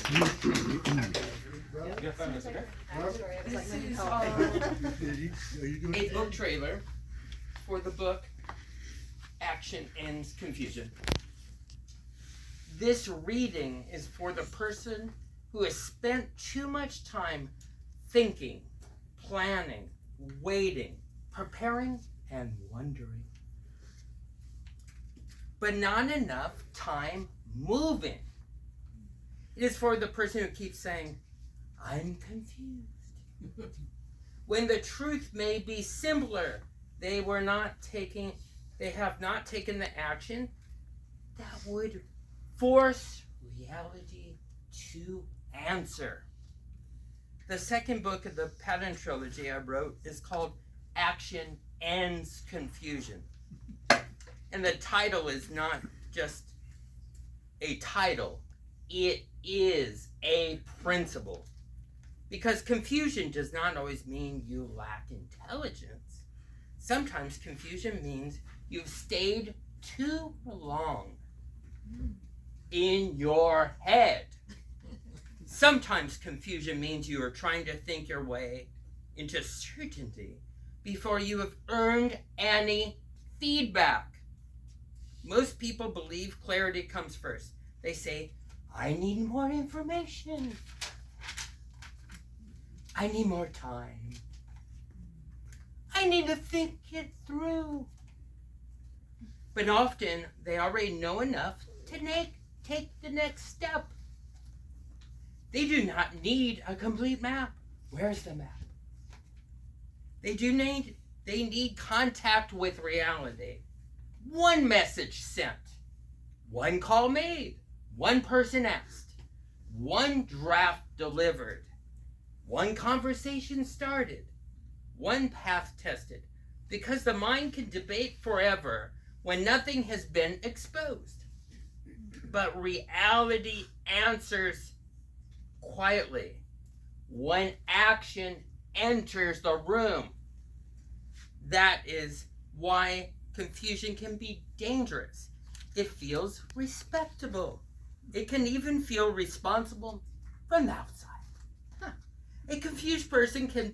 This is a book trailer for the book Action Ends Confusion. This reading is for the person who has spent too much time thinking, planning, waiting, preparing, and wondering. But not enough time moving. It is for the person who keeps saying, I'm confused. When the truth may be simpler, they have not taken the action that would force reality to answer. The second book of the pattern trilogy I wrote is called Action Ends Confusion. And the title is not just a title, it is a principle. Because confusion does not always mean you lack intelligence. Sometimes confusion means you've stayed too long in your head. Sometimes confusion means you are trying to think your way into certainty before you have earned any feedback. Most people believe clarity comes first. They say, I need more information. I need more time. I need to think it through. But often they already know enough to take the next step. They do not need a complete map. Where's the map? They need contact with reality. One message sent, one call made, one person asked, one draft delivered, one conversation started, one path tested. Because the mind can debate forever when nothing has been exposed. But reality answers quietly when action enters the room. That is why confusion can be dangerous. It feels respectable. It can even feel responsible from the outside. A confused person can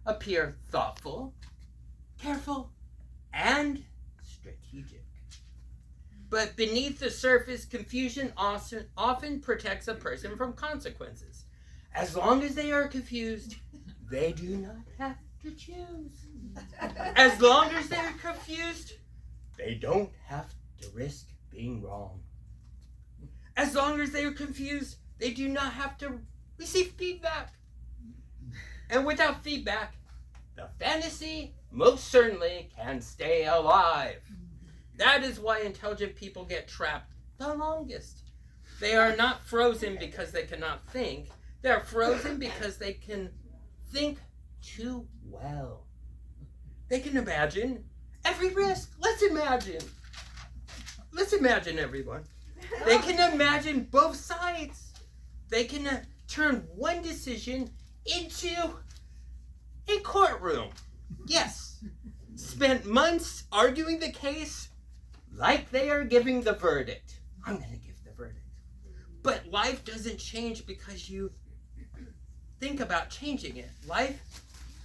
appear thoughtful, careful, and strategic. But beneath the surface, confusion often protects a person from consequences. As long as they are confused, they do not have to choose. As long as they're confused, they don't have to risk being wrong. As long as they're confused, they do not have to receive feedback. And without feedback, the fantasy most certainly can stay alive. That is why intelligent people get trapped the longest. They are not frozen because they cannot think. They're frozen because they can think too well. They can imagine every risk. Let's imagine, everyone. They can imagine both sides. They can turn one decision into a courtroom. Yes. Spent months arguing the case like they are giving the verdict. I'm going to give the verdict. But life doesn't change because you think about changing it. Life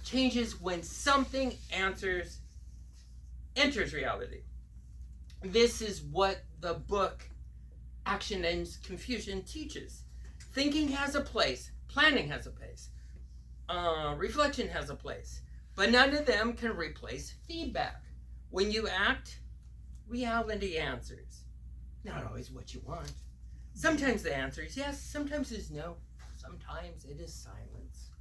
changes when something enters reality. This is what the book Action Ends Confusion teaches. Thinking has a place. Planning has a place. Reflection has a place. But none of them can replace feedback. When you act, reality answers. Not always what you want. Sometimes the answer is yes, sometimes it's no, sometimes it is silence.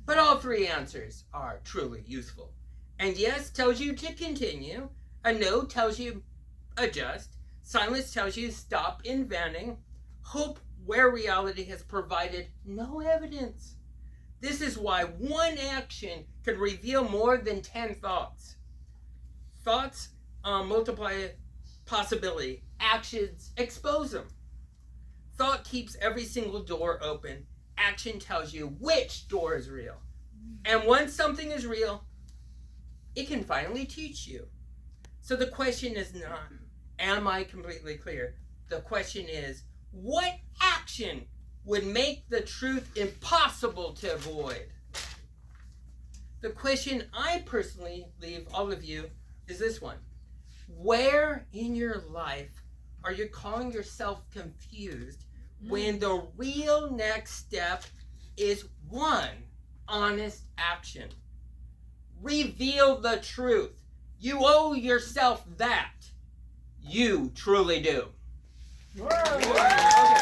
But all three answers are truly useful. And yes tells you to continue. A no tells you adjust. Silence tells you stop inventing. Hope where reality has provided no evidence. This is why one action can reveal more than 10 thoughts. Thoughts multiply possibility. Actions expose them. Thought keeps every single door open. Action tells you which door is real. And once something is real, it can finally teach you. So the question is not, am I completely clear? The question is, what action would make the truth impossible to avoid. The question I personally leave all of you is this one. Where in your life are you calling yourself confused when the real next step is one honest action? Reveal the truth. You owe yourself that. You truly do. Whoa.